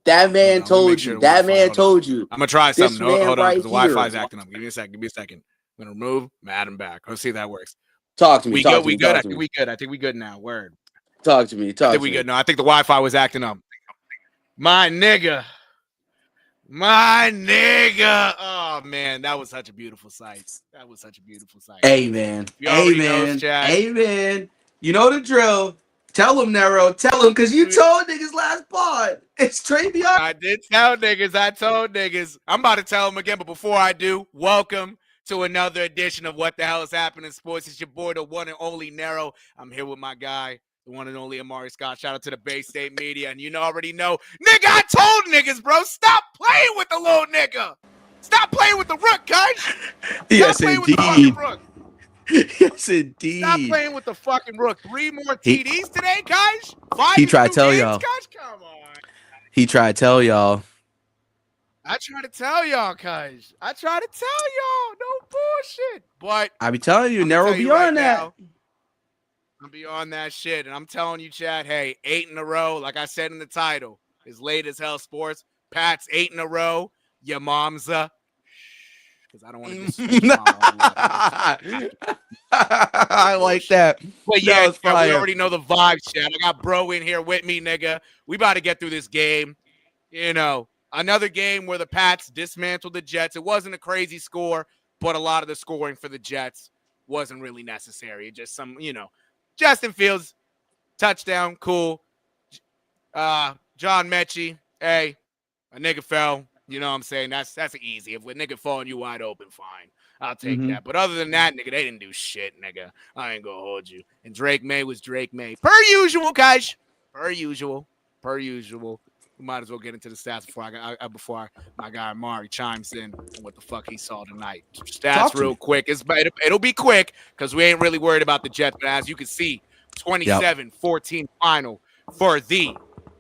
That man Hold on, let me make told sure you. the That Wi-Fi. man Hold on. told you. I'm gonna try This something. Hold man on, because right the here. Wi-Fi is acting up. Give me a second. Give me a second. I'm gonna remove. I'm add him back. Let's see if that works. Talk to me. We Talk good? to We me. good? Talk I to think me. we good. I think we good now. Word. Talk to me. I Talk think to we me. good. No, I think the Wi-Fi was acting up. My nigga. My nigga. Oh man, that was such a beautiful sight. That was such a beautiful sight. Hey man. You Hey already know, man. chat. Hey man. You know the drill. Tell him, Nero. Tell him, because you told niggas last pod. It's Travion. I did tell niggas. I told niggas. I'm about to tell them again, but before I do, welcome to another edition of What the Hell is Happening Sports. It's your boy, the one and only Nero. I'm here with my guy, the one and only Amari Scott. Shout out to the Bay State media. And you already know, nigga, I told niggas, bro, stop playing with the little nigga. Stop playing with the rook, guys. Stop Yes, playing with the fucking indeed. rook. Yes, Stop indeed. playing with the fucking rook. 3 more He TDs today, guys? 5 he in tried to 2 tell games, y'all. guys? Come on. He tried to tell y'all. I try to tell y'all, guys. I try to tell y'all. No bullshit. But I be telling you, I'm going to Nero tell you right beyond that. now, I'm beyond that shit. And I'm telling you, Chad, hey, 8 in a row, like I said in the title, is late as hell sports. Pat's 8 in a row. Your mom's because I don't want to disrespect your mom. I like that. But That yeah, was we fire. already know the vibes, Chad. I got bro in here with me, nigga. We about to get through this game. You know, another game where the Pats dismantled the Jets. It wasn't a crazy score, but a lot of the scoring for the Jets wasn't really necessary. Just some, Justin Fields, touchdown, cool. John Mechie, hey, a nigga fell. You know what I'm saying? That's easy. If a nigga falling you wide open, fine. I'll take that. But other than that, nigga, they didn't do shit, nigga. I ain't gonna hold you. And Drake May was Drake May. Per usual, guys. Per usual. We might as well get into the stats before my guy Amari chimes in on what the fuck he saw tonight. Stats real quick. It'll be quick because we ain't really worried about the Jets. But as you can see, 27-14 final for the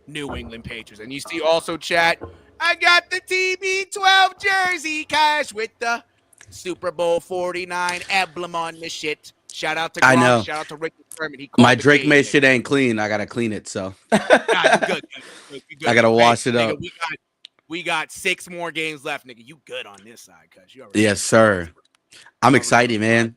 New England Patriots. And you see also, chat, I got the TB12 jersey, cash, with the Super Bowl 49 emblem on the shit. Shout out to Gronk. I know. Shout out to Ricky Sherman. He called My the Drake game, May nigga. shit ain't clean. I gotta clean it, so. Nah, you good. You good. I gotta wash it up. We got 6 more games left, nigga. You good on this side, cuz you already. Yes, sir. I'm excited, man.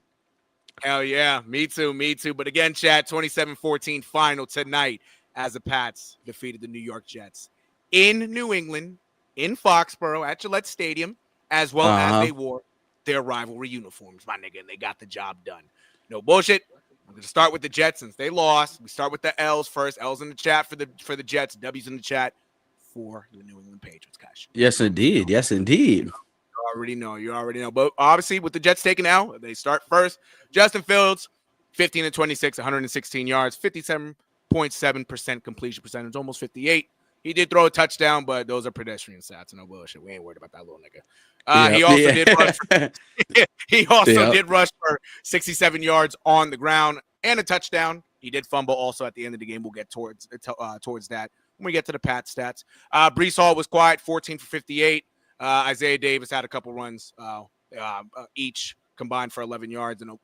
Hell yeah. Me too. But again, chat, 27-14 final tonight as the Pats defeated the New York Jets in New England, in Foxborough, at Gillette Stadium, as well as they wore their rivalry uniforms, my nigga, and they got the job done. No bullshit. I'm going to start with the Jets since they lost. We start with the L's first. L's in the chat for the Jets. W's in the chat for the New England Patriots, guys. Yes, indeed. Yes, indeed. You already know. But obviously, with the Jets taking out, they start first. Justin Fields, 15-26, 116 yards, 57.7% completion percentage, almost 58. He did throw a touchdown, but those are pedestrian stats. No bullshit. We ain't worried about that little nigga. He also did rush. Did rush for 67 yards on the ground and a touchdown. He did fumble also at the end of the game. We'll get towards that when we get to the Pat stats. Breece Hall was quiet, 14 for 58. Isaiah Davis had a couple runs, each combined for 11 yards, and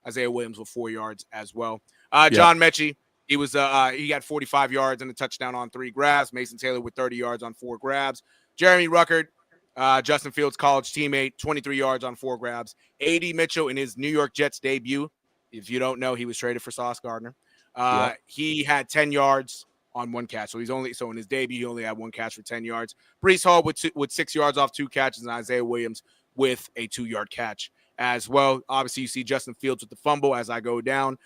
Isaiah Williams with 4 yards as well. John Mechie, he had 45 yards and a touchdown on 3 grabs. Mason Taylor with 30 yards on 4 grabs. Jeremy Ruckert, Justin Fields' college teammate, 23 yards on 4 grabs. A.D. Mitchell in his New York Jets debut. If you don't know, he was traded for Sauce Gardner. He had 10 yards on 1 catch. So in his debut, he only had 1 catch for 10 yards. Breece Hall with 6 yards off 2 catches, and Isaiah Williams with a 2-yard catch as well. Obviously, you see Justin Fields with the fumble as I go down.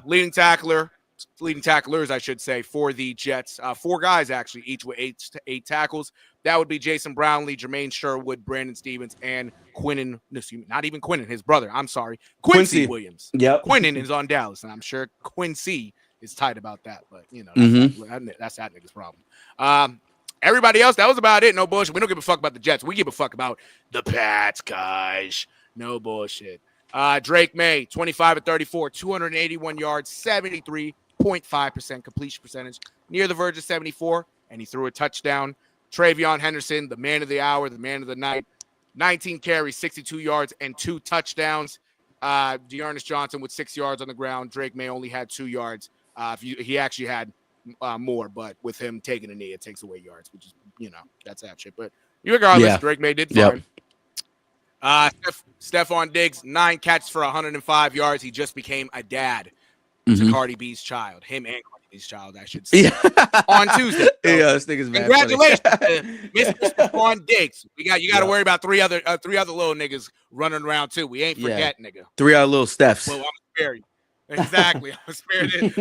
Leading tacklers, I should say, for the Jets. 4 guys, actually, each with 8 tackles. That would be Jason Brownlee, Jermaine Sherwood, Brandon Stevens, and Quinnen. Not even Quinnen, his brother. I'm sorry. Quincy Williams. Yep. Quinnen is on Dallas, and I'm sure Quincy is tight about that. But, that's that nigga's problem. Everybody else, that was about it. No bullshit. We don't give a fuck about the Jets. We give a fuck about the Pats, guys. No bullshit. Drake May, 25-34, 281 yards, 73.5% completion percentage, near the verge of 74, and he threw a touchdown. Travion Henderson, the man of the hour, the man of the night, 19 carries, 62 yards, and 2 touchdowns. Dearness Johnson with 6 yards on the ground. Drake May only had 2 yards. He actually had more, but with him taking a knee, it takes away yards, which is, that's that shit. But regardless, Yeah. Drake May did Yep. fine. Stephon Diggs, 9 catches for 105 yards. He just became a dad to Cardi B's child. Him and Cardi B's child, I should say. Yeah. On Tuesday. So Yeah, this nigga's mad congratulations funny. to Mr. Stephon Diggs. You got to Yeah. worry about three other little niggas running around too. We ain't forget, nigga. 3 other little Stephs. Well, I'm spare you. Exactly. I'm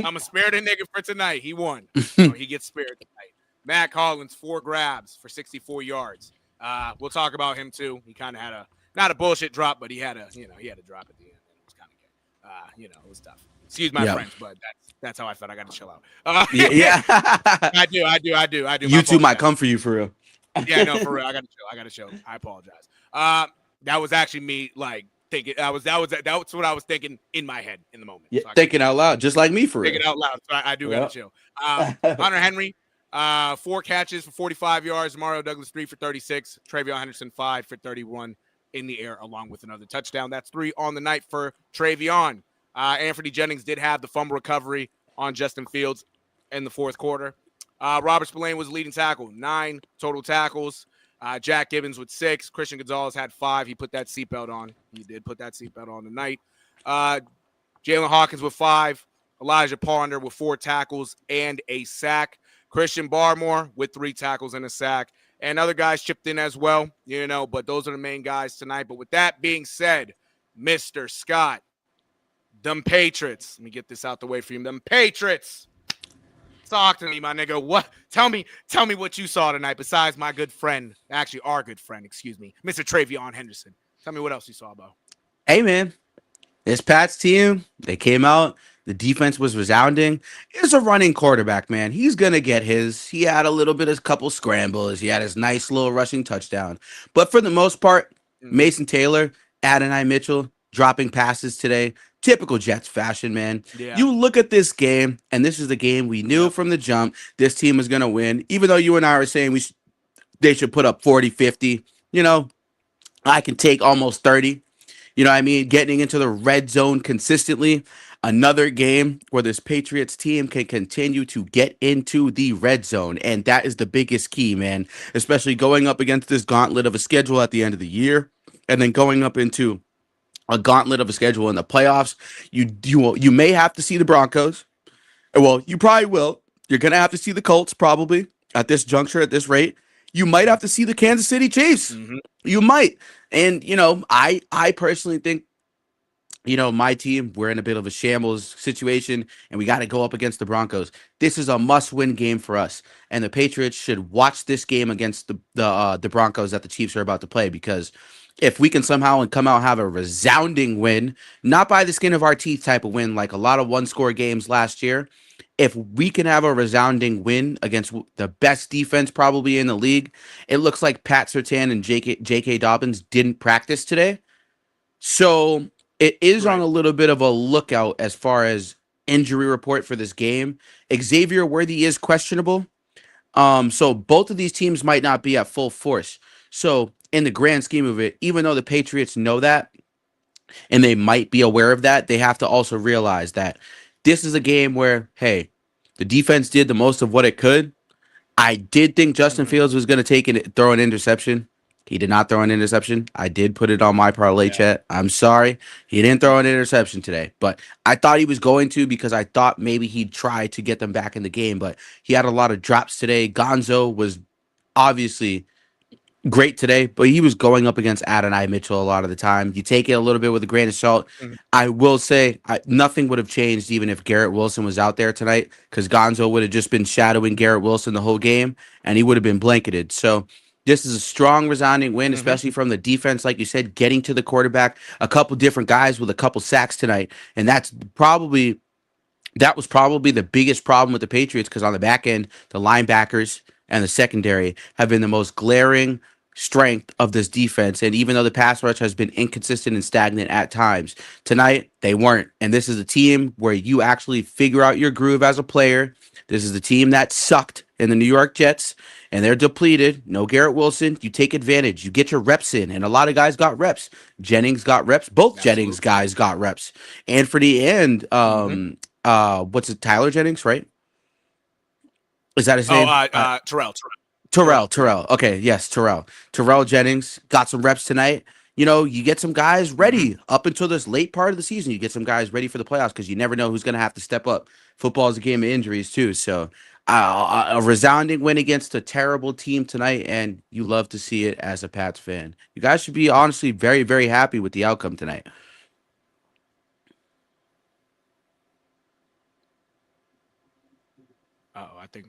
gonna spare the nigga for tonight. He won. So he gets spared tonight. Matt Collins, 4 grabs for 64 yards. We'll talk about him too. He kind of had not a bullshit drop, but he had a drop at the end. It was kind of good. It was tough. Excuse my French, but that's how I felt. I got to chill out. Yeah. I do. YouTube might come for you for real. Yeah, no, for real. I got to chill. I apologize. That was actually me, like, thinking. That's what I was thinking in my head in the moment. Yeah, so thinking out loud, just like me for real. Thinking out loud. So I do got to chill. Hunter Henry, 4 catches for 45 yards. Mario Douglas, 3 for 36. Travion Henderson, 5 for 31 in the air, along with another touchdown. That's 3 on the night for Travion. Anthony Jennings did have the fumble recovery on Justin Fields in the fourth quarter. Robert Spillane was leading tackle, 9 total tackles. Jack Gibbons with 6. Christian Gonzalez had 5. He put that seatbelt on. He did put that seatbelt on tonight. Jalen Hawkins with 5. Elijah Ponder with 4 tackles and a sack. Christian Barmore with 3 tackles and a sack. And other guys chipped in as well, but those are the main guys tonight. But with that being said, Mr. Scott, them Patriots. Let me get this out the way for you. Them Patriots. Talk to me, my nigga. What? Tell me what you saw tonight besides my good friend, actually our good friend, excuse me, Mr. Travion Henderson. Tell me what else you saw, Bo. Hey, man. This Pats team, they came out. The defense was resounding. It's a running quarterback, man. He's going to get his. He had a little bit of couple scrambles. He had his nice little rushing touchdown. But for the most part, Mason Taylor, Adonai Mitchell, dropping passes today. Typical Jets fashion, man. Yeah. You look at this game, and this is the game we knew from the jump this team was going to win. Even though you and I were saying they should put up 40, 50. I can take almost 30. You know what I mean? Getting into the red zone consistently. Another game where this Patriots team can continue to get into the red zone. And that is the biggest key, man. Especially going up against this gauntlet of a schedule at the end of the year. And then going up into a gauntlet of a schedule in the playoffs. You may have to see the Broncos. Well, you probably will. You're going to have to see the Colts probably at this juncture, at this rate. You might have to see the Kansas City Chiefs. Mm-hmm. You might. And, I personally think, my team, we're in a bit of a shambles situation, and we got to go up against the Broncos. This is a must-win game for us, and the Patriots should watch this game against the Broncos that the Chiefs are about to play, because if we can somehow come out and have a resounding win, not by the skin of our teeth type of win, like a lot of one-score games last year, if we can have a resounding win against the best defense probably in the league, it looks like Pat Surtain and J.K. Dobbins didn't practice today. So it is on a little bit of a lookout as far as injury report for this game. Xavier Worthy is questionable. So both of these teams might not be at full force. So in the grand scheme of it, even though the Patriots know that, and they might be aware of that, they have to also realize that this is a game where, hey, the defense did the most of what it could. I did think Justin Fields was going to throw an interception. He did not throw an interception. I did put it on my parlay chat. I'm sorry. He didn't throw an interception today. But I thought he was going to, because I thought maybe he'd try to get them back in the game. But he had a lot of drops today. Gonzo was obviously great today, but he was going up against Adonai Mitchell a lot of the time. You take it a little bit with a grain of salt. Mm-hmm. I will say nothing would have changed even if Garrett Wilson was out there tonight, because Gonzo would have just been shadowing Garrett Wilson the whole game, and he would have been blanketed. So this is a strong, resounding win, especially from the defense, like you said, getting to the quarterback, a couple different guys with a couple sacks tonight, and that was probably the biggest problem with the Patriots, because on the back end, the linebackers and the secondary have been the most glaring strength of this defense. And even though the pass rush has been inconsistent and stagnant at times, tonight they weren't. And this is a team where you actually figure out your groove as a player. This is the team that sucked in the New York Jets, and they're depleted. No Garrett Wilson. You take advantage. You get your reps in, and a lot of guys got reps. Jennings got reps. Both Jennings guys got reps. Anthony and Tyler Jennings, right? Is that his Oh, name? Terrell. Terrell, Terrell. Terrell. Okay, yes, Terrell. Terrell Jennings got some reps tonight. You know, you get some guys Mm-hmm. ready up until this late part of the season. You get some guys ready for the playoffs because you never know who's going to have to step up. Football is a game of injuries too. So, a resounding win against a terrible team tonight, and you love to see it as a Pats fan. You guys should be honestly very, very happy with the outcome tonight. Oh, I think.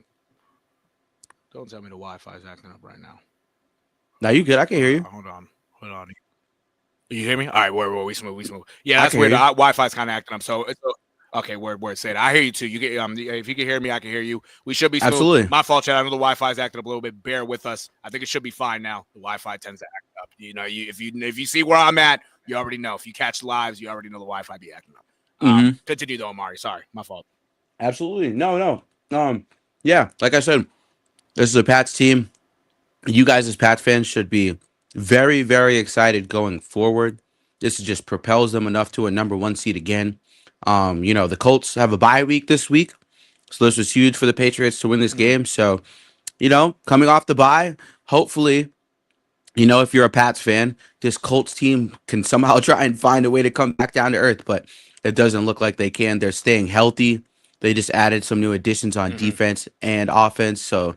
Don't tell me the Wi-Fi is acting up right now. Now you good? I can hear you. Hold on. Hold on. You hear me? All right, word, we smooth, we smooth. Yeah, I that's can hear weird. The you. Wi-Fi's kind of acting up. Okay, word. Say it. I hear you too. You get if you can hear me, I can hear you. We should be smooth. Absolutely. My fault, Chad. I know the Wi-Fi's acting up a little bit. Bear with us. I think it should be fine now. The Wi-Fi tends to act up. You know, if you see where I'm at, you already know. If you catch lives, you already know the Wi-Fi be acting up. Mm-hmm. Continue though, Amari. Sorry, my fault. Absolutely. No, no. Yeah, like I said, this is a Pats team. You guys as Pats fans should be very, very excited going forward. This just propels them enough to a number one seed again. The Colts have a bye week this week, so this was huge for the Patriots to win this Mm-hmm. game. So, coming off the bye, hopefully, if you're a Pats fan, this Colts team can somehow try and find a way to come back down to earth, but it doesn't look like they can. They're staying healthy. They just added some new additions on Mm-hmm. defense and offense, so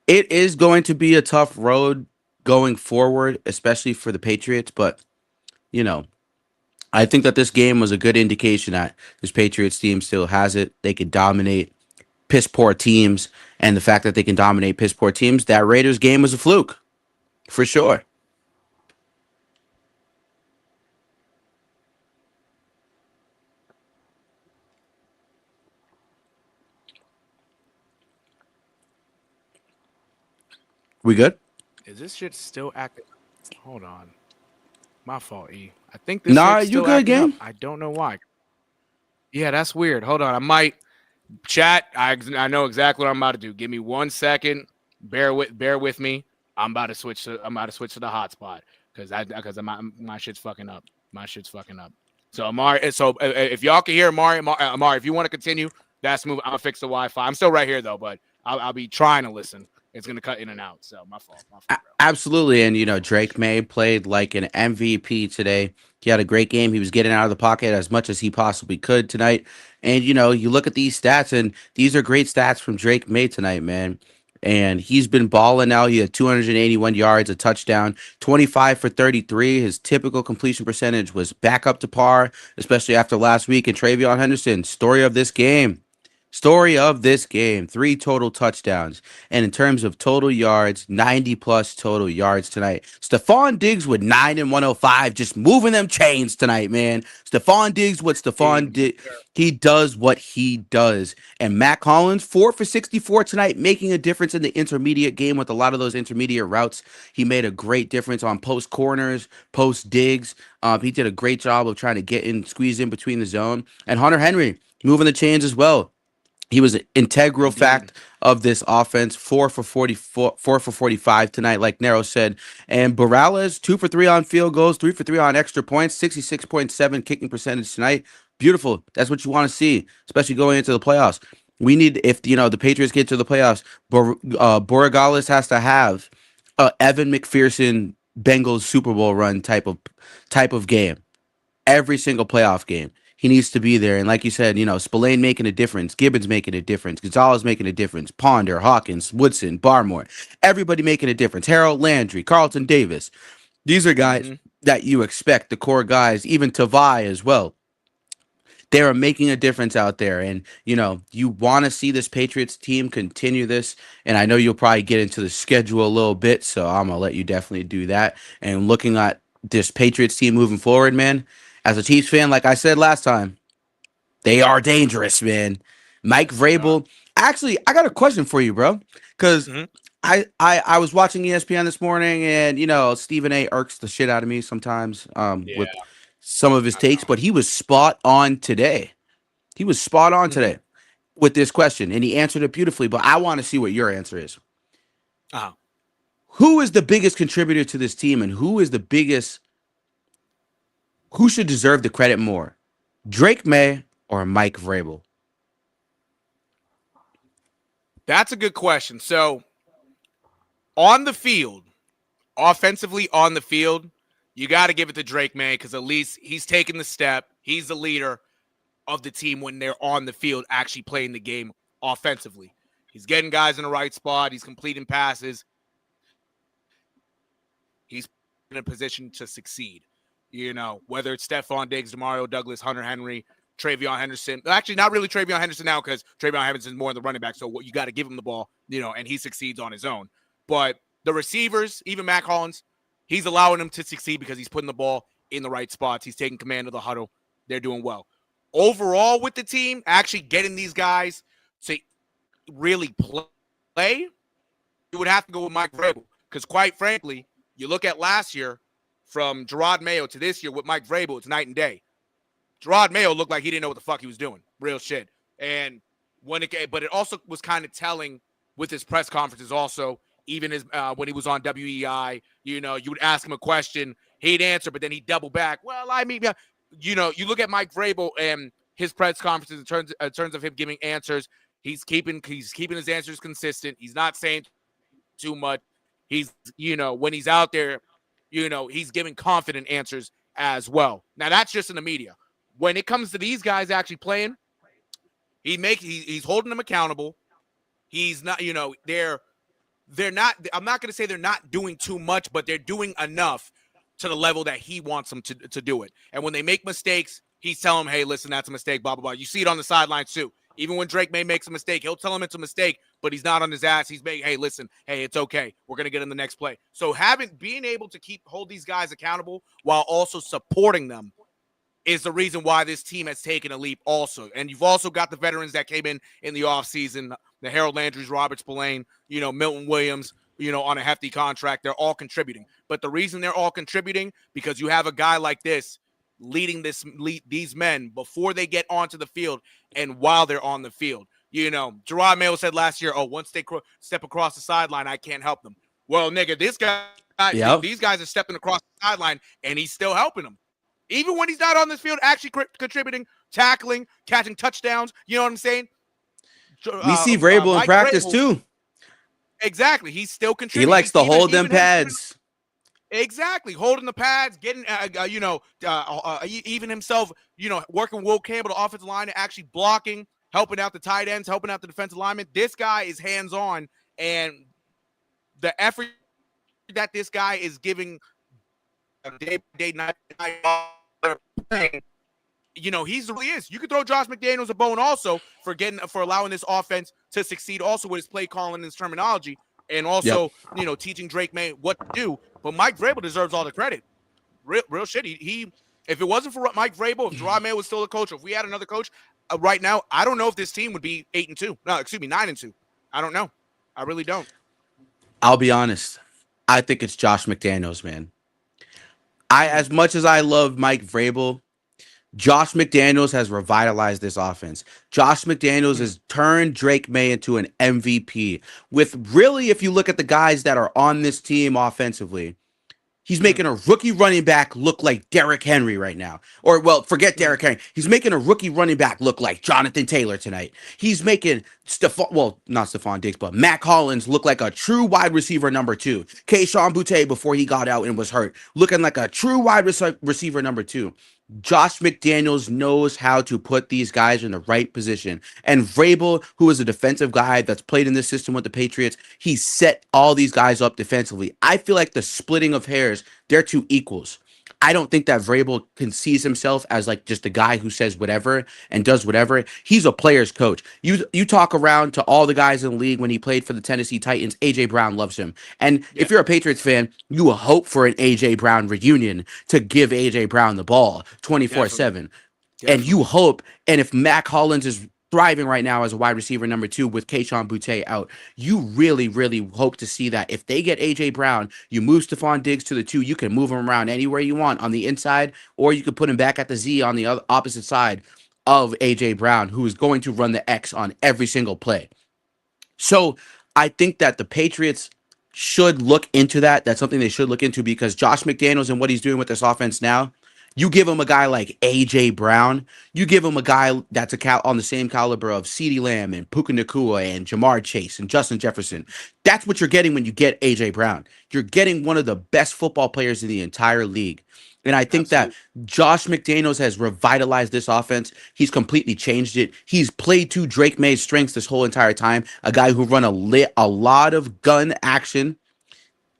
it is going to be a tough road going forward, especially for the Patriots. But, you know, I think that this game was a good indication that this Patriots team still has it. They could dominate piss poor teams. And the fact that they can dominate piss poor teams, that Raiders game was a fluke for sure. We good? Is this shit still acting? Hold on. My fault, E. I think this Nah, shit's you still good, acting up. game? I don't know why. Yeah, that's weird. Hold on. I might chat. I know exactly what I'm about to do. Give me 1 second. Bear with me. I'm about to switch to the hotspot because my shit's fucking up. My shit's fucking up. So Amari, if y'all can hear Amari, if you want to continue, that's move. I'm gonna fix the Wi-Fi. I'm still right here though, but I'll be trying to listen. It's gonna cut in and out. So my fault, bro. Absolutely. And, My fault. Drake May played like an MVP today. He had a great game. He was getting out of the pocket as much as he possibly could tonight. And, you look at these stats, and these are great stats from Drake May tonight, man. And he's been balling out. He had 281 yards, a touchdown, 25 for 33. His typical completion percentage was back up to par, especially after last week. And Travion Henderson, story of this game. Story of this game, three total touchdowns. And in terms of total yards, 90 plus total yards tonight. Stephon Diggs with 9 and 105, just moving them chains tonight, man. Stephon Diggs, what Stephon Indeed. did, he does what he does. And Matt Collins, 4 for 64 tonight, making a difference in the intermediate game with a lot of those intermediate routes. He made a great difference on post corners, post digs. He did a great job of trying to get in, squeeze in between the zone. And Hunter Henry moving the chains as well. He was an integral Indeed. fact of this offense. 4 for 45 tonight, like Nero said. And Morales, 2 for 3 on field goals, 3 for 3 on extra points, 66.7 kicking percentage tonight. Beautiful. That's what you want to see, especially going into the playoffs. We need, if the Patriots get to the playoffs, Borregales has to have a Evan McPherson Bengals Super Bowl run type of game every single playoff game. He needs to be there. And like you said, Spillane making a difference, Gibbons making a difference, Gonzalez making a difference, Ponder, Hawkins, Woodson, Barmore, everybody making a difference. Harold Landry, Carlton Davis. These are guys Mm-hmm. that you expect, the core guys, even Tavai as well. They are making a difference out there. And, you want to see this Patriots team continue this. And I know you'll probably get into the schedule a little bit. So I'm going to let you definitely do that. And looking at this Patriots team moving forward, man, as a Chiefs fan, like I said last time, they are dangerous, man. Mike They are. Vrabel. Actually, I got a question for you, bro. Because Mm-hmm. I was watching ESPN this morning, and Stephen A. irks the shit out of me sometimes with Yeah, some of his I takes, know. but he was spot on today. He was spot on Mm-hmm. today with this question, and he answered it beautifully. But I want to see what your answer is. Uh-huh. Who is the biggest contributor to this team, and who is the biggest? Who should deserve the credit more, Drake May or Mike Vrabel? That's a good question. So on the field, offensively on the field, you got to give it to Drake May because at least he's taking the step. He's the leader of the team when they're on the field actually playing the game offensively. He's getting guys in the right spot. He's completing passes. He's in a position to succeed. Whether it's Stephon Diggs, Demario Douglas, Hunter Henry, Travion Henderson. Actually, not really Travion Henderson now because Travion Henderson's more in the running back. So you got to give him the ball, and he succeeds on his own. But the receivers, even Mac Hollins, he's allowing them to succeed because he's putting the ball in the right spots. He's taking command of the huddle. They're doing well. Overall, with the team, actually getting these guys to really play, you would have to go with Mike Vrabel. Because quite frankly, you look at last year from Gerard Mayo to this year with Mike Vrabel, it's night and day. Gerard Mayo looked like he didn't know what the fuck he was doing. Real shit. And but it also was kind of telling with his press conferences also, even as when he was on WEI, you would ask him a question, he'd answer, but then he'd double back. Well, I mean, you look at Mike Vrabel and his press conferences in terms of him giving answers. He's keeping his answers consistent. He's not saying too much. He's, when he's out there, he's giving confident answers as well. Now that's just in the media. When it comes to these guys actually playing, he's holding them accountable. He's not, they're not, I'm not going to say they're not doing too much, but they're doing enough to the level that he wants them to do it. And when they make mistakes, he's telling them, hey, listen, that's a mistake, blah, blah, blah. You see it on the sidelines too. Even when Drake May makes a mistake, he'll tell him it's a mistake, but he's not on his ass. He's making, hey, listen, hey, it's okay. We're going to get in the next play. So being able to hold these guys accountable while also supporting them is the reason why this team has taken a leap also. And you've also got the veterans that came in the offseason, the Harold Landrys, Robert Spillane, Milton Williams, on a hefty contract. They're all contributing. But the reason they're all contributing, because you have a guy like this leading these men before they get onto the field and while they're on the field. Gerard Mayo said last year, once they step across the sideline, I can't help them. Well, nigga, Yep. these guys are stepping across the sideline, and he's still helping them. Even when he's not on this field, actually contributing, tackling, catching touchdowns. You know what I'm saying? We see Vrabel in Mike practice Vrabel, too. exactly. He's still He contributing. likes to hold them pads. Exactly, holding the pads, getting, even himself, working with Will Campbell, the offensive line, and actually blocking, helping out the tight ends, helping out the defensive linemen. This guy is hands-on, and the effort that this guy is giving day by day, night playing, he's really is. You could throw Josh McDaniels a bone also for allowing this offense to succeed also with his play calling and his terminology, and also, Yep. teaching Drake May what to do. But Mike Vrabel deserves all the credit. Real shit. He if it wasn't for Mike Vrabel, if Gerard Mayo was still a coach, or if we had another coach right now, I don't know if this team would be 8-2. No, excuse me, 9-2. I don't know. I really don't. I'll be honest. I think it's Josh McDaniels, man. Mm-hmm. As much as I love Mike Vrabel, Josh McDaniels has revitalized this offense. Josh McDaniels Mm-hmm. has turned Drake May into an MVP. With really, if you look at the guys that are on this team offensively, he's Mm-hmm. making a rookie running back look like Derrick Henry right now. Or, well, forget Mm-hmm. Derrick Henry. He's making a rookie running back look like Jonathan Taylor tonight. He's making not Stephon Diggs, but Matt Collins look like a true wide receiver number two. Kayshon Boutte, before he got out and was hurt, looking like a true wide receiver number two. Josh McDaniels knows how to put these guys in the right position. And Vrabel, who is a defensive guy that's played in this system with the Patriots, he set all these guys up defensively. I feel like the splitting of hairs, they're two equals. I don't think that Vrabel sees himself as like just a guy who says whatever and does whatever. He's a player's coach. You talk around to all the guys in the league when he played for the Tennessee Titans. AJ Brown loves him. And Yeah, if you're a Patriots fan, you will hope for an AJ Brown reunion to give AJ Brown the ball definitely. 24/7. And you Definitely. hope, and if Mac Hollins is thriving right now as a wide receiver number two with Kayshon Boutte out, you really, really hope to see that. If they get AJ Brown, you move Stephon Diggs to the two, you can move him around anywhere you want on the inside, or you could put him back at the Z on the opposite side of AJ Brown, who is going to run the X on every single play. So I think that the Patriots should look into that. That's something they should look into because Josh McDaniels and what he's doing with this offense now, You give him a guy like AJ Brown. You give him a guy that's on the same caliber of CeeDee Lamb and Puka Nakua and Jamar Chase and Justin Jefferson. That's what you're getting when you get AJ Brown. You're getting one of the best football players in the entire league. And I think that Absolutely. Josh McDaniels has revitalized this offense. He's completely changed it. He's played to Drake May's strengths this whole entire time. A guy who run a lot of gun action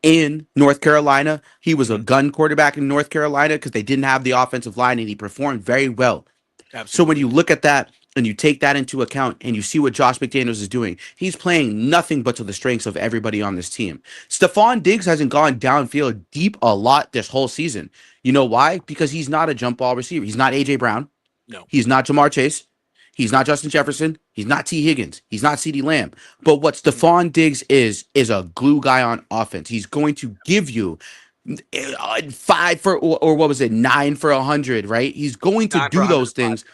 in North Carolina. He was a Hmm. gun quarterback in North Carolina because they didn't have the offensive line, and he performed very well. So when Absolutely. you look at that and you take that into account and you see what Josh McDaniels is doing, he's playing nothing but to the strengths of everybody on this team. Stephon Diggs hasn't gone downfield deep a lot this whole season. You know why? Because he's not a jump ball receiver. He's not AJ Brown. No. He's not Jamar Chase. He's not Justin Jefferson. He's not T. Higgins. He's not CeeDee Lamb. But what Mhm. Stephon Diggs is a glue guy on offense. He's going to give you five for or what was it, 9 for 100, right? He's going to Nine for do those 105. things.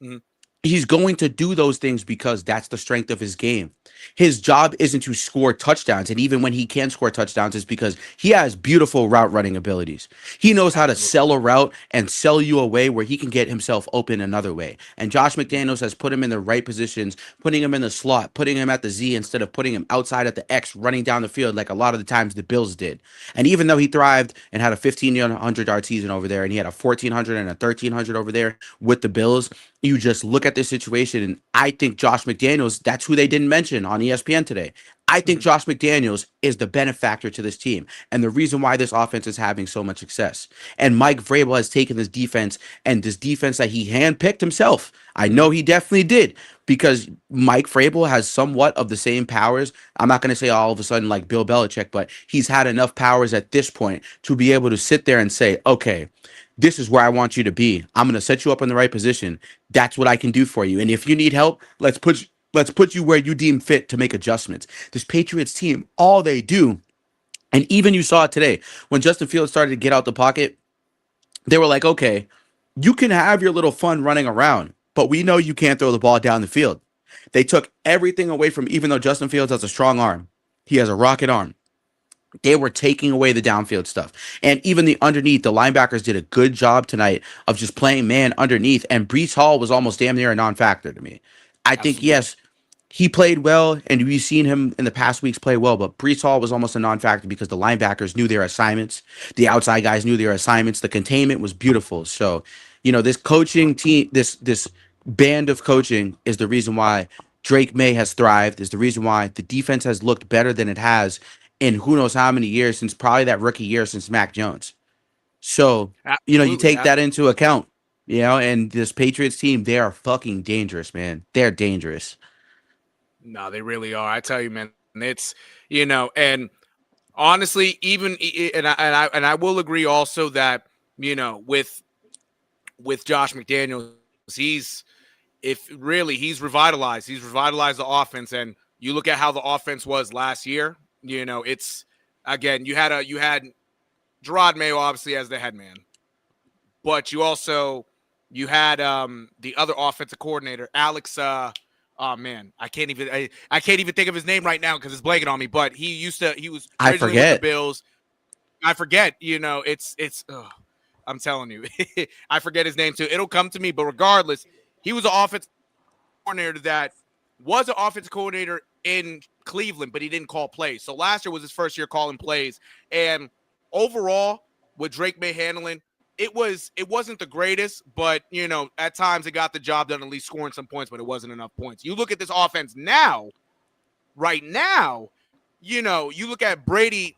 Mhm. He's going to do those things because that's the strength of his game. His job isn't to score touchdowns. And even when he can score touchdowns, it's because he has beautiful route running abilities. He knows how to Absolutely. sell a route and sell you a way where he can get himself open another way. And Josh Mhm. McDaniels has put him in the right positions, putting him in the slot, putting him at the Z instead of putting him outside at the X, running down the field like a lot of the times the Bills did. And even though he thrived and had a 1,500-yard season over there, and he had a 1,400 and a 1,300 over there with the Bills, you just look at this situation, and I think Josh McDaniels, that's who they didn't mention on ESPN today. I think Mhm. Josh McDaniels is the benefactor to this team and the reason why this offense is having so much success. And Mike Vrabel has taken this defense and this defense that he handpicked himself. I know Mhm. he definitely did because Mike Vrabel has somewhat of the same powers. I'm not going to say all of a sudden like Bill Belichick, but he's had enough powers at this point to be able to sit there and say, okay, this is where I want you to be. I'm going to set you up in the right position. That's what I can do for you. And if you need help, let's put you where you deem fit to make adjustments. This Patriots team, all they do, and even you saw it today when Justin Fields started to get out the pocket, they were like, okay, you can have your little fun running around, but we know you can't throw the ball down the field. They took everything away from, even though Justin Fields has a strong arm, he has a rocket arm. They were taking away the downfield stuff. And even the underneath, the linebackers did a good job tonight of just playing man underneath. And Brees Hall was almost damn near a non factor to me. I think, Absolutely. yes, he played well, and we've seen him in the past weeks play well, but Brees Hall was almost a non factor because the linebackers knew their assignments. The outside guys knew their assignments. The containment was beautiful. So, this coaching team, this band of coaching is the reason why Drake May has thrived, is the reason why the defense has looked better than it has in who knows how many years since probably that rookie year since Mac Jones. So, you Absolutely. take that into account, and this Patriots team, they are fucking dangerous, man. They're dangerous. No, they really are. I tell you, man, and honestly, and I will agree also that with Josh McDaniels, he's revitalized. He's revitalized the offense, and you look at how the offense was last year. It's again you had Gerard Mayo obviously as the head man, but you had the other offensive coordinator, Alex. Oh man, I can't even think of his name right now because it's blanking on me. But he was I originally with the forget. Bills. I forget. It's. Ugh, I'm telling you, I forget his name too. It'll come to me. But regardless, he was an offensive coordinator that was an offensive coordinator in Cleveland, but he didn't call plays. So last year was his first year calling plays, and overall, with Drake May handling, it wasn't the greatest, but at times it got the job done, at least scoring some points, but it wasn't enough points. You look at this offense now, right now, you look at Brady,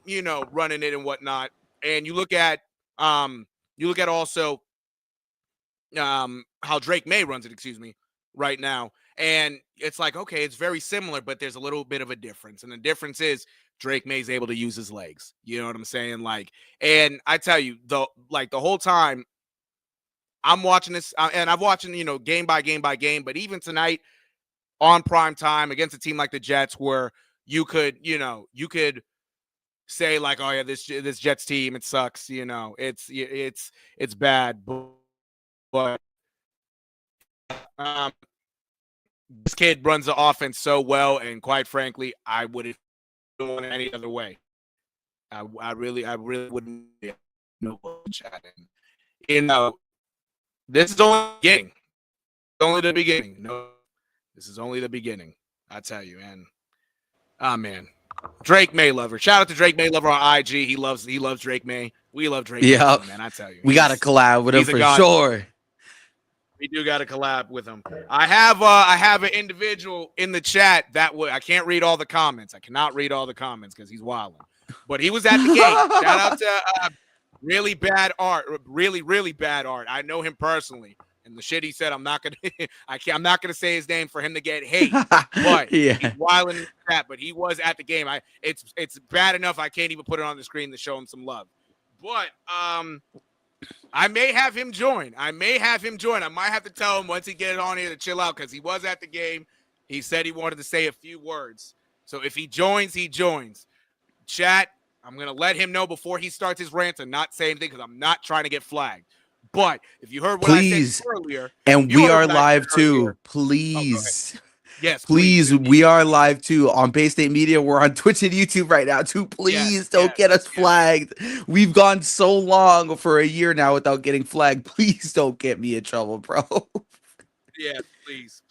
running it and whatnot, and you look at also how Drake May runs it, excuse me, right now. And it's like, okay, it's very similar, but there's a little bit of a difference. And the difference is Drake May's able to use his legs. You know what I'm saying? Like, and I tell you, the whole time I'm watching this, and I'm watching, game by game by game, but even tonight on prime time against a team like the Jets, where you could say like, oh yeah, this Jets team, it sucks, it's bad, but this kid runs the offense so well, and quite frankly, I wouldn't want it any other way. I really wouldn't. No chatting. This is only the beginning. Only the beginning. No, this is only the beginning. I tell you, man. Ah, man. Drake May lover. Shout out to Drake May lover on IG. He loves Drake May. We love Drake May Yep. too, man. I tell you, We got to collab with him he's a for god. sure. We do got to collab with him. I have an individual in the chat that I can't read all the comments. I cannot read all the comments because he's wilding. But he was at the game. Shout out to really bad art. Really, really bad art. I know him personally. And the shit he said, I'm not gonna say his name for him to get hate. But Yeah. he's wilding in the chat. But he was at the game. It's bad enough I can't even put it on the screen to show him some love. But I may have him join. I might have to tell him once he gets on here to chill out because he was at the game. He said he wanted to say a few words. So if he joins, he joins. Chat, I'm going to let him know before he starts his rant and not say anything because I'm not trying to get flagged. But if you heard what I said earlier. And we are live too. Please. Yes, please. We are live too on Bay State Media. We're on Twitch and YouTube right now too. Please don't get us flagged. We've gone so long for a year now without getting flagged. Please don't get me in trouble, bro. Yeah, please.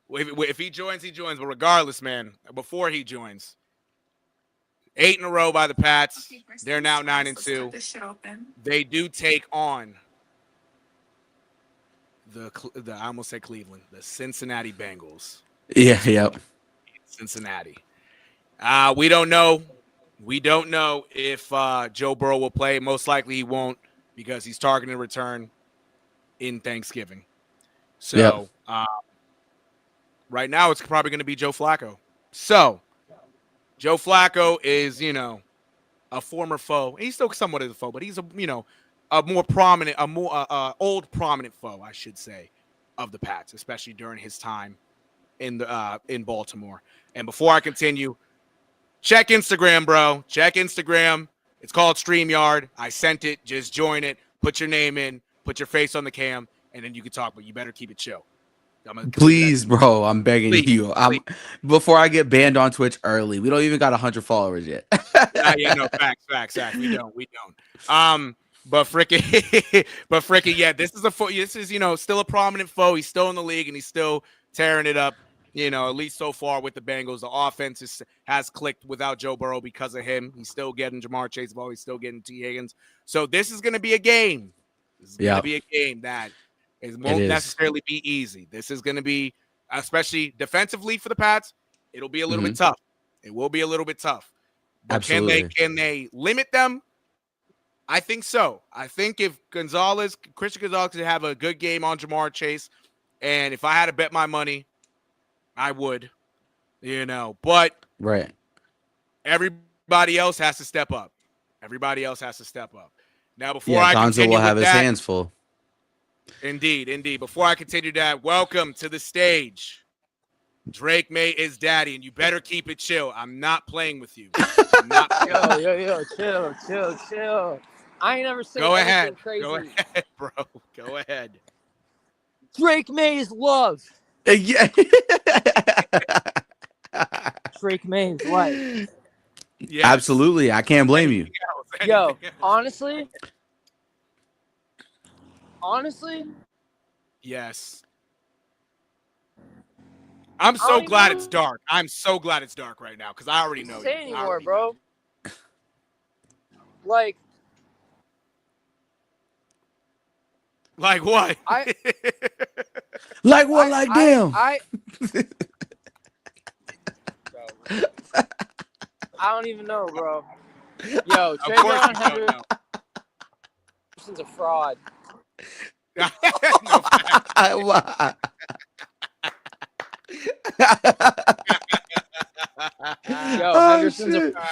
If he joins, he joins. But regardless, man, before he joins, 8 in a row by the Pats. They're now 9-2. They do take on the I almost said Cleveland, the Cincinnati Bengals. Yep. Cincinnati. We don't know. We don't know if Joe Burrow will play. Most likely he won't because he's targeting a return in Thanksgiving. So right now it's probably going to be Joe Flacco. So Joe Flacco is, a former foe. He's still somewhat of a foe, but he's a more prominent, old prominent foe, I should say, of the Pats, especially during his time in Baltimore. And before I continue, check Instagram, bro. Check Instagram. It's called StreamYard. I sent it. Just join it. Put your name in. Put your face on the cam, and then you can talk. But you better keep it chill. Please, bro. I'm begging you. Before I get banned on Twitch early. We don't even got 100 followers yet. No, facts. We don't. But freaking, yeah. This is still a prominent foe. He's still in the league, and he's still tearing it up. At least so far with the Bengals, the offense has clicked without Joe Burrow because of him. He's still getting Jamar Chase the ball. He's still getting T. Higgins. So this is going to be a game. This is going to be a game that won't necessarily be easy. This is going to be, especially defensively for the Pats, it'll be a little bit tough. It will be a little bit tough. But Absolutely. Can they limit them? I think so. I think if Christian Gonzalez could have a good game on Jamar Chase, and if I had to bet my money, I would, but everybody else has to step up. Now, before I Gonzo continue will have with his that, hands full. Indeed. Before I continue that, welcome to the stage. Drake May is daddy, and you better keep it chill. I'm not playing with you. Yo, chill. I ain't never said anything crazy. Go ahead, bro. Go ahead. Drake May is love. Yeah. Drake May is life. Yes. Absolutely. I can't blame you. Yo, honestly. Yes. I'm so glad it's dark. I'm so glad it's dark right now because I already know. Say anymore, bro. Like what? Like what? Like damn. I don't even know, bro. Yo, Trayvon Henderson's a fraud. Henderson's a fraud.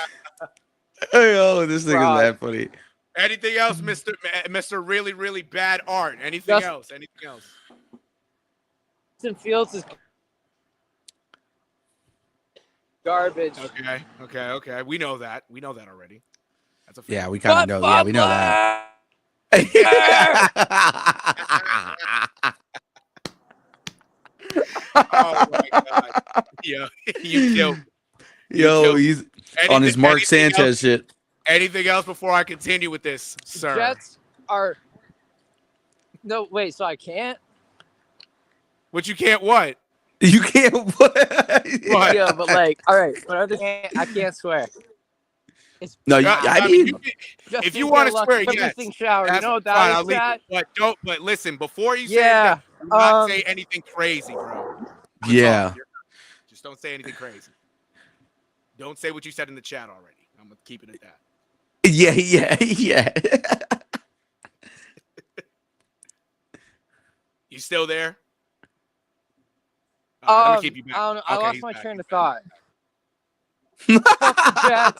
Yo, this thing is that funny. Anything else, Mr. Really, really bad art? Anything else? Justin Fields is garbage. Okay. We know that already. That's a fact. Yeah, we kind of know. Yeah, we know that. Oh my god. Yeah, you killed. Yo, he's on his Mark Sanchez shit. Anything else before I continue with this, sir? Jets are no wait, so I can't. What you can't what? You can't. What? Yeah, but like, all right, but I can't swear. It's No, bad. I I mean, mean, if Justin you want get to swear, lucky yes, everything shower. You that's know what that fine. is, I'll leave it. chat? But don't. But listen, before you say anything, Yeah. do not say anything crazy, bro. That's all. yeah, Just don't say anything crazy. Don't say what you said in the chat already. I'm gonna keep it at that. yeah. You still there? All right, let me keep you back. I don't know. I Okay, lost he's my back. train He's of back. thought. Fuck the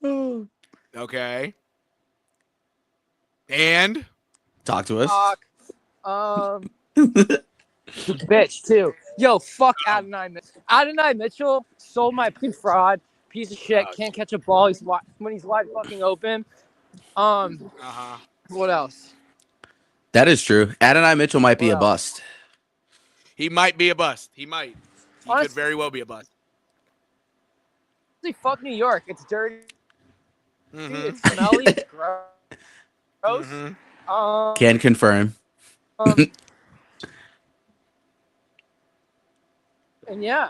Jets. Okay. And Talk to us. Fuck. Bitch too. Yo, fuck Adonai Mitchell. Adonai Mitchell sold my fraud. Piece of shit. Can't catch a ball. He's when he's wide fucking open. What else? That is true. Adonai Mitchell might be What a else? bust. he might be a bust. He might. He could Honestly, very well be a bust. fuck New York. It's dirty. Mm-hmm. It's smelly. It's gross. Mm-hmm. Can confirm. And yeah,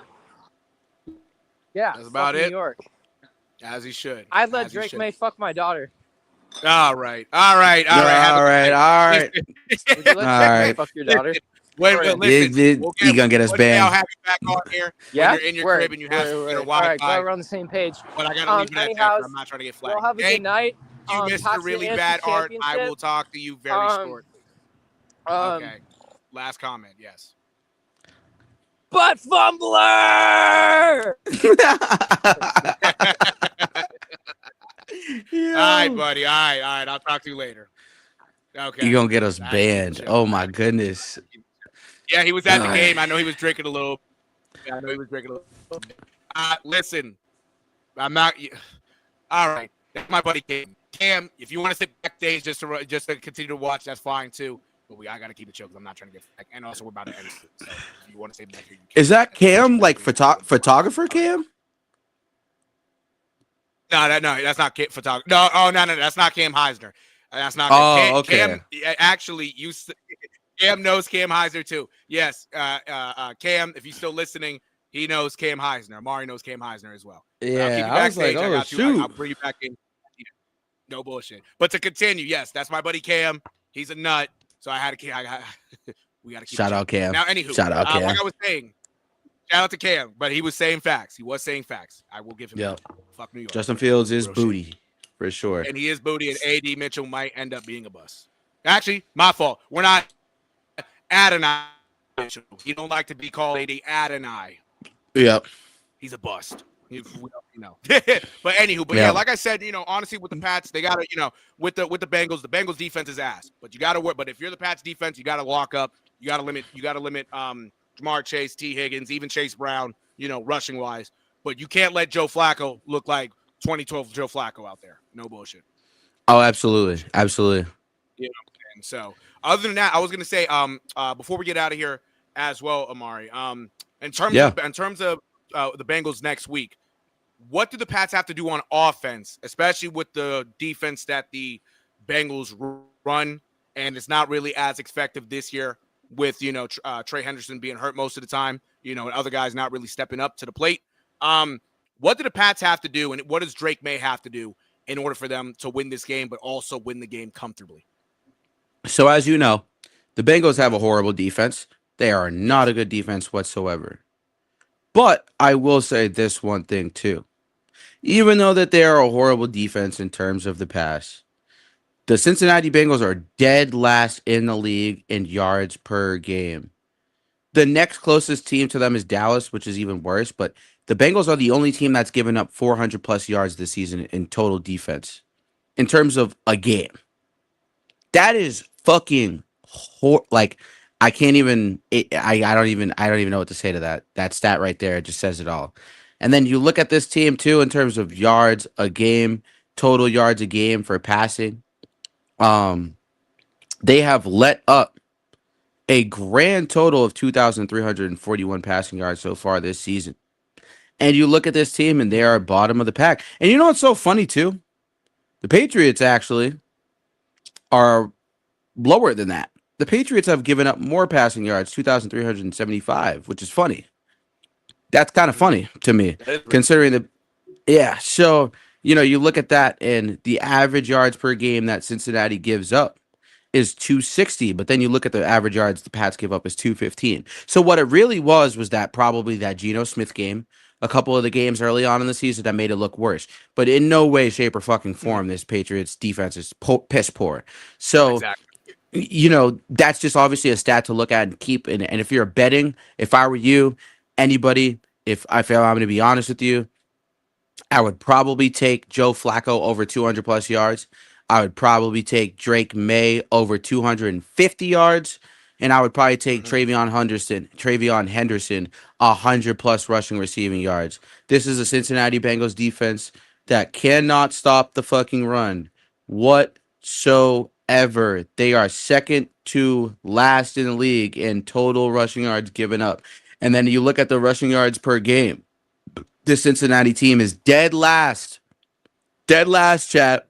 That's about fuck it. New York. As he should. I'd let As he Drake should. May fuck my daughter. All right. All right. All right. Have a All good right. night. All right. Would you let All Drake May right. fuck your daughter? Wait, Word. listen. He gonna get us one day I'll banned. have you back on here Yeah, when you're in your Word. crib and you have some better All right, Wi-Fi. glad we're on the same page. But I gotta leave it at that. Anyhow, 'Cause I'm not trying to get flagged. y'all have a Thank good night. you, Mr. Really Bad Art. I will talk to you very short. Okay. Last comment. Yes. Butt fumbler. All right, buddy. All right. All right. I'll talk to you later. Okay. You gonna get us I had to keep it banned? chill. Oh my goodness. Yeah, he was at the All game. right. I know he was drinking a little. Listen, I'm not. All right, that's my buddy Cam. Cam, if you want to sit backstage just to continue to watch, that's fine too. But I gotta keep it chill because I'm not trying to get. And also, we're about to end it. So if you want to stay back here, you can. Is that Cam, like photographer Cam? No, that's not Cam photographer. No, that's not Cam Heisner. That's not. Oh, okay. Cam, actually, Cam knows Cam Heisner too. Yes, Cam, if you're still listening, he knows Cam Heisner. Amari knows Cam Heisner as well. Yeah, I was like, oh shoot. I'll bring you back in. Yeah, no bullshit. But to continue, yes, that's my buddy Cam. He's a nut, so I had to. We got to keep. Shout out Cam. Now, anywho, Shout out Cam. like I was saying, shout out to Cam, but he was saying facts. He was saying facts. I will give him. Yep. Fuck New York. Justin Fields is Real booty shit. for sure. And he is booty, and AD Mitchell might end up being a bust. Actually, my fault. We're not Adonai Mitchell. He don't like to be called AD Adonai. Yep. He's a bust. You know. But anywho, yeah, like I said, honestly, with the Pats, they gotta, with the Bengals defense is ass. But you gotta work. But if you're the Pats defense, you gotta lock up. You gotta limit Jamar Chase, T. Higgins, even Chase Brown, rushing wise. But you can't let Joe Flacco look like 2012 Joe Flacco out there. No bullshit. Oh, absolutely. Absolutely. And so other than that, I was gonna say, before we get out of here as well, Amari, in terms of the Bengals next week, what do the Pats have to do on offense, especially with the defense that the Bengals run, and it's not really as effective this year with Trey Henderson being hurt most of the time, and other guys not really stepping up to the plate. What do the Pats have to do, and what does Drake May have to do in order for them to win this game, but also win the game comfortably? So as you know, the Bengals have a horrible defense. They are not a good defense whatsoever. But I will say this one thing too. Even though that they are a horrible defense in terms of the pass, the Cincinnati Bengals are dead last in the league in yards per game. The next closest team to them is Dallas, which is even worse, but the Bengals are the only team that's given up 400 plus yards this season in total defense in terms of a game. That is fucking I can't even I don't even know what to say to that. That stat right there, it just says it all. And then you look at this team too in terms of yards a game, total yards a game for passing. They have let up a grand total of 2,341 passing yards so far this season. And you look at this team, and they are bottom of the pack. And you know what's so funny too? The Patriots actually are lower than that. The Patriots have given up more passing yards, 2,375, which is funny. That's kind of Mhm. funny to me, That is really considering the yeah. So you look at that, and the average yards per game that Cincinnati gives up is 260, but then you look at the average yards the Pats give up is 215. So what it really was that probably that Geno Smith game, a couple of the games early on in the season that made it look worse. But in no way, shape, or fucking Mhm. form, this Patriots defense is piss poor. So Exactly. that's just obviously a stat to look at and keep. And if you're betting, if I were you, anybody, if I feel I'm going to be honest with you, I would probably take Joe Flacco over 200 plus yards. I would probably take Drake May over 250 yards. And I would probably take Mhm. Travion Henderson 100 plus rushing receiving yards. This is a Cincinnati Bengals defense that cannot stop the fucking run whatsoever. They are second to last in the league in total rushing yards given up. And then you look at the rushing yards per game. This Cincinnati team is dead last. Dead last, chat.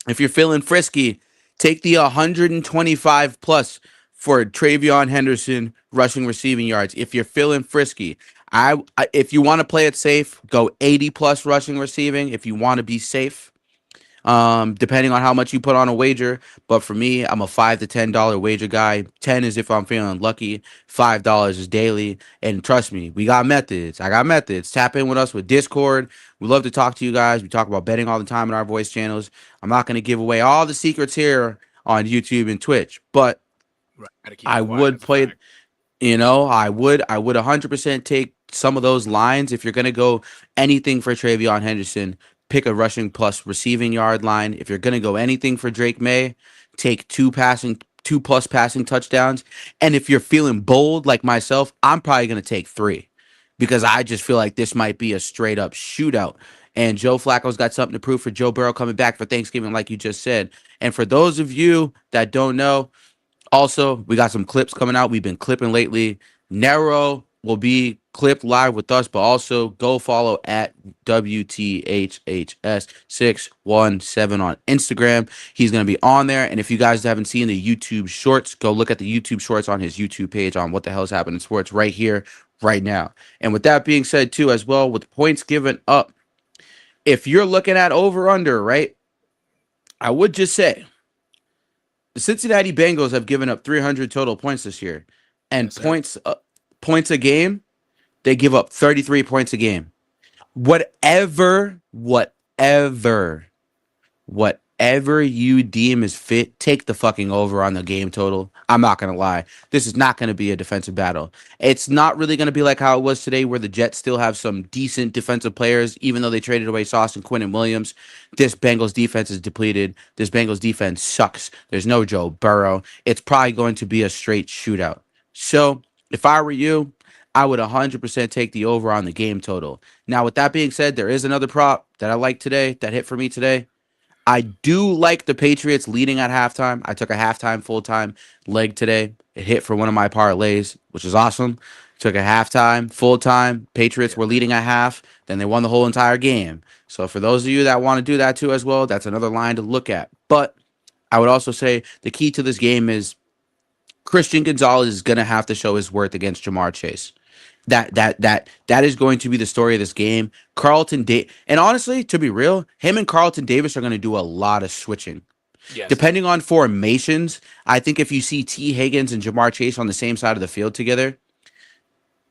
If you're feeling frisky, take the 125 plus for Travion Henderson rushing receiving yards. If you're feeling frisky, if you want to play it safe, go 80 plus rushing receiving. If you want to be safe, depending on how much you put on a wager. But for me, I'm a $5 to $10 wager guy. 10 is if I'm feeling lucky. $5 is daily. And trust me, we got methods. I got methods. Tap in with us with Discord. We love to talk to you guys. We talk about betting all the time in our voice channels. I'm not going to give away all the secrets here on YouTube and Twitch, but Right. Got to keep it I quiet. would That's a play. fact. I would 100% take some of those lines. If you're gonna go anything for Travion Henderson, pick a rushing plus receiving yard line. If you're gonna go anything for Drake May, take two plus passing touchdowns. And if you're feeling bold like myself, I'm probably gonna take three because I just feel like this might be a straight up shootout. And Joe Flacco's got something to prove for Joe Burrow coming back for Thanksgiving, like you just said. And for those of you that don't know, also, we got some clips coming out. We've been clipping lately. Nero will be clipped live with us, but also go follow at WTHHS617 on Instagram. He's going to be on there. And if you guys haven't seen the YouTube shorts, go look at the YouTube shorts on his YouTube page on what the hell's happening in sports right here, right now. And with that being said, too, as well, with points given up, if you're looking at over under, right, I would just say the Cincinnati Bengals have given up 300 total points this year, and Yes, sir. points a game, they give up 33 points a game. Whatever you deem is fit, take the fucking over on the game total. I'm not gonna lie. This is not gonna be a defensive battle. It's not really gonna be like how it was today, where the Jets still have some decent defensive players, even though they traded away Sauce and Quinn Williams. This Bengals defense is depleted. This Bengals defense sucks. There's no Joe Burrow. It's probably going to be a straight shootout. So if I were you, I would 100% take the over on the game total. Now, with that being said, there is another prop that I like today that hit for me today. I do like the Patriots leading at halftime. I took a halftime full time leg today. It hit for one of my parlays, which is awesome. Took a halftime full time. Patriots Yes, were sir. leading at half. Then they won the whole entire game. So for those of you that want to do that too as well, that's another line to look at. But I would also say the key to this game is Christian Gonzalez is going to have to show his worth against Jamar Chase. That is going to be the story of this game. And honestly, to be real, him and Carlton Davis are going to do a lot of switching. Yes. Depending on formations, I think if you see T. Higgins and Jamar Chase on the same side of the field together,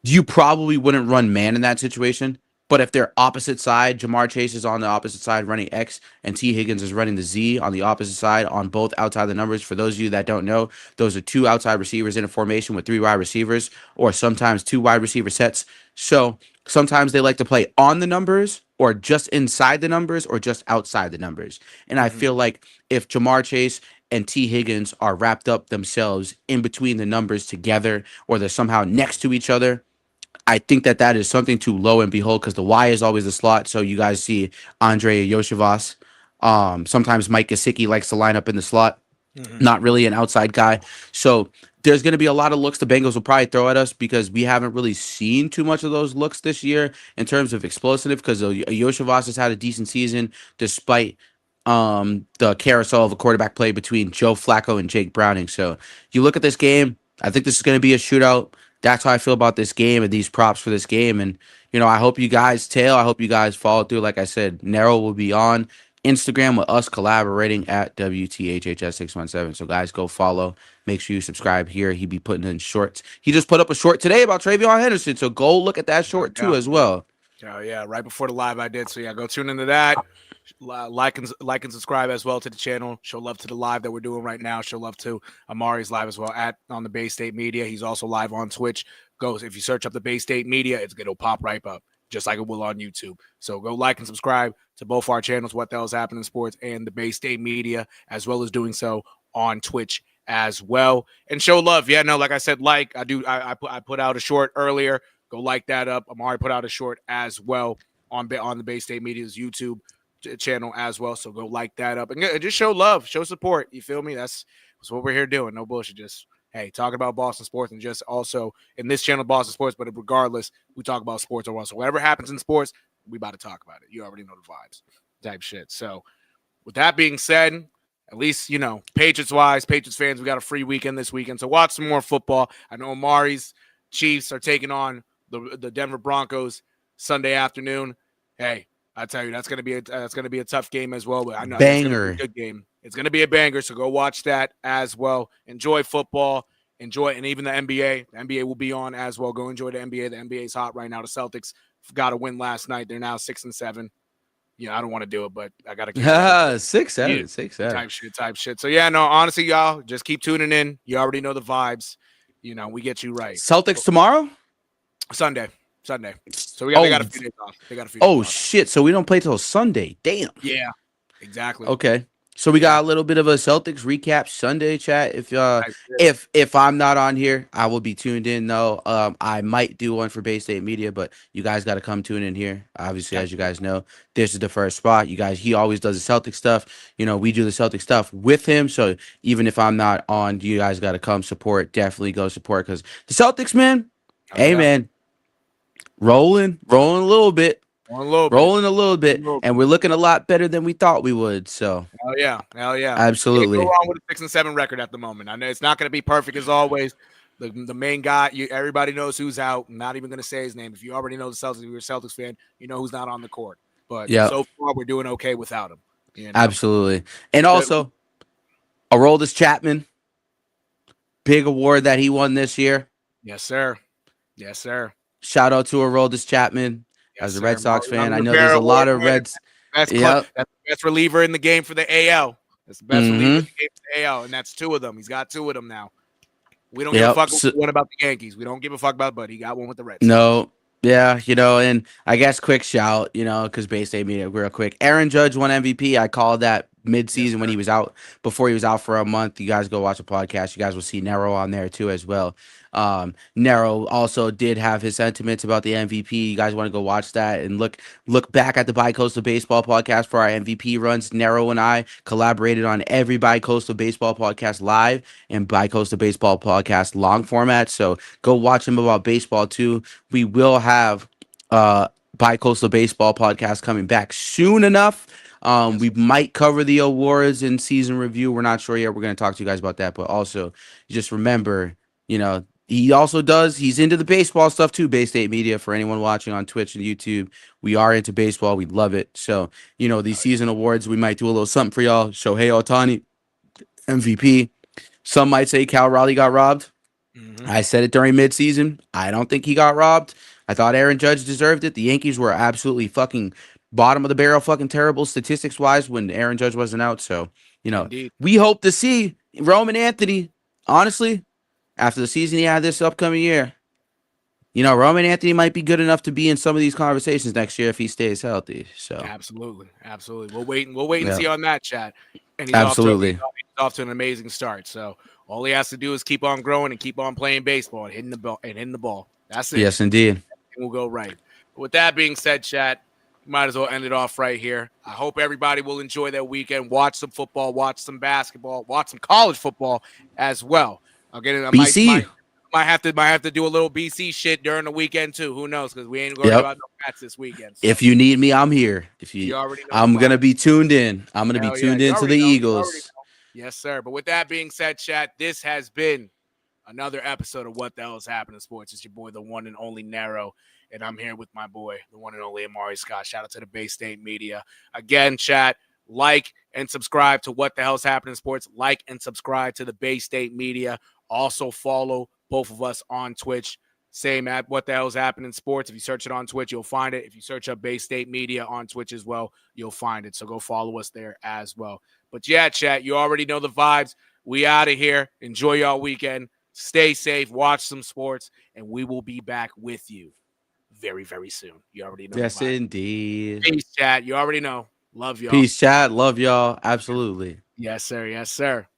you probably wouldn't run man in that situation. But if they're opposite side, Jamar Chase is on the opposite side running X, and T. Higgins is running the Z on the opposite side on both outside the numbers. For those of you that don't know, those are two outside receivers in a formation with three wide receivers, or sometimes two wide receiver sets. So sometimes they like to play on the numbers, or just inside the numbers, or just outside the numbers. And I Hmm. feel like if Jamar Chase and T. Higgins are wrapped up themselves in between the numbers together, or they're somehow next to each other, I think that is something to lo and behold, because the Y is always the slot. So you guys see Andre Yoshivas. Sometimes Mike Gesicki likes to line up in the slot. not really an outside guy. So there's going to be a lot of looks the Bengals will probably throw at us because we haven't really seen too much of those looks this year in terms of explosive. Because Yoshivas has had a decent season despite the carousel of a quarterback play between Joe Flacco and Jake Browning. So you look at this game, I think this is going to be a shootout. That's how I feel about this game and these props for this game. And I hope you guys I hope you guys follow through. Like I said, Nero will be on Instagram with us collaborating at WTHHS617. So guys, go follow. Make sure you subscribe here. He be putting in shorts. He just put up a short today about Travion Henderson. So go look at that short too as well. Oh yeah, right before the live I did. So yeah, go tune into that. Like and subscribe as well to the channel. Show love to the live that we're doing right now. Show love to Amari's live as well on the Bay State Media. He's also live on Twitch. If you search up the Bay State Media, it'll pop right up, just like it will on YouTube. So go like and subscribe to both our channels, What the Hell's Happening in Sports and the Bay State Media, as well as doing so on Twitch as well. And show love. Yeah, no, like I said, I put out a short earlier. Go like that up. Amari put out a short as well on the Bay State Media's YouTube channel as well. So go like that up and just show love, show support. You feel me? That's what we're here doing. No bullshit. Just, hey, talking about Boston sports and just also in this channel, Boston sports, but regardless, we talk about sports overall. So whatever happens in sports, we about to talk about it. You already know the vibes type shit. So with that being said, at least, Patriots fans, we got a free weekend this weekend. So watch some more football. I know Amari's Chiefs are taking on the Denver Broncos Sunday afternoon. Hey, I tell you, that's gonna be a tough game as well. But I know it's gonna be a good game. It's gonna be a banger. So go watch that as well. Enjoy football. And even the NBA. The NBA will be on as well. Go enjoy the NBA. The NBA is hot right now. The Celtics got a win last night. They're now 6-7. I don't want to do it, but I gotta keep 6-7 type shit. So yeah, no, honestly, y'all just keep tuning in. You already know the vibes. We get you right. Celtics tomorrow? Sunday. So they got a few days off. Shit. So we don't play till Sunday. Damn. Yeah, exactly. Okay. So we got a little bit of a Celtics recap Sunday chat. If I'm not on here, I will be tuned in though. I might do one for Bay State Media, but you guys got to come tune in here. Obviously, as you guys know, this is the first spot. He always does the Celtic stuff. We do the Celtic stuff with him. So even if I'm not on, you guys got to come support. Definitely go support because the Celtics, man. Man, rolling a little bit. Rolling a little bit, and we're looking a lot better than we thought we would. So, hell yeah, absolutely. Go on with a 6-7 record at the moment. I know it's not going to be perfect as always. The main guy, everybody knows who's out. I'm not even going to say his name. If you already know the Celtics, if you're a Celtics fan, you know who's not on the court. But so far, we're doing okay without him. Absolutely, and also, Aroldis Chapman, big award that he won this year. Yes, sir. Shout out to Aroldis Chapman. As a Red Sox fan, I know there's a lot of Reds. That's the best reliever in the game for the AL. That's the best reliever in the game for the AL, and that's 2 of them. He's got 2 of them now. We don't give a fuck what about the Yankees. We don't give a fuck about, but he got one with the Reds. No. Yeah, and I guess quick shout, because Bay State Media, real quick. Aaron Judge won MVP. I called that mid-season when he was out, before he was out for a month. You guys go watch the podcast. You guys will see Nero on there too as well. Nero also did have his sentiments about the MVP. You guys want to go watch that and look back at the Bi-Coastal Baseball podcast for our MVP runs. Nero and I collaborated on every Bi-Coastal Baseball podcast live and Bi-Coastal Baseball podcast long format. So go watch him about baseball too. We will have Bi-Coastal Baseball podcast coming back soon enough. We might cover the awards in season review. We're not sure yet. We're going to talk to you guys about that. But also, just remember, he's into the baseball stuff too, Bay State Media, for anyone watching on Twitch and YouTube. We are into baseball. We love it. So, these season awards, we might do a little something for y'all. Shohei Ohtani, MVP. Some might say Cal Raleigh got robbed. I said it during midseason. I don't think he got robbed. I thought Aaron Judge deserved it. The Yankees were absolutely fucking bottom of the barrel, fucking terrible statistics wise when Aaron Judge wasn't out. So, Indeed. We hope to see Roman Anthony, honestly, after the season he had this upcoming year. Roman Anthony might be good enough to be in some of these conversations next year if he stays healthy. So absolutely. We'll wait and see on that, chat. And he's off to an amazing start. So all he has to do is keep on growing and keep on playing baseball and hitting the ball. That's it. Yes, indeed. And we'll go right. With that being said, chat, Might as well end it off right here. I hope everybody will enjoy their weekend. Watch some football, watch some basketball, watch some college football as well. I'll get it. I might BC. have to do a little BC shit during the weekend too. Who knows? Because we ain't worried Yep. about no Pats this weekend. So If you need me, I'm here. you already know the I'm vibe. gonna be tuned in. I'm gonna be Hell yeah, tuned you into the already know. You already Eagles. know. Yes, sir. But with that being said, chat, this has been another episode of What the Hell is Happening Sports. It's your boy, the one and only Nero, and I'm here with my boy, the one and only Amari Scott. Shout out to the Bay State Media. Again, chat, like and subscribe to What the Hell's Happening Sports. Like and subscribe to the Bay State Media. Also follow both of us on Twitch. Same at What the Hell's Happening Sports. If you search it on Twitch, you'll find it. If you search up Bay State Media on Twitch as well, you'll find it. So go follow us there as well. But yeah, chat, you already know the vibes. We out of here. Enjoy y'all weekend. Stay safe. Watch some sports. And we will be back with you very, very soon. You already know. Yes, indeed. Peace, chat. You already know. Love y'all. Peace, chat. Love y'all. Absolutely. Yes, sir. Yes, sir.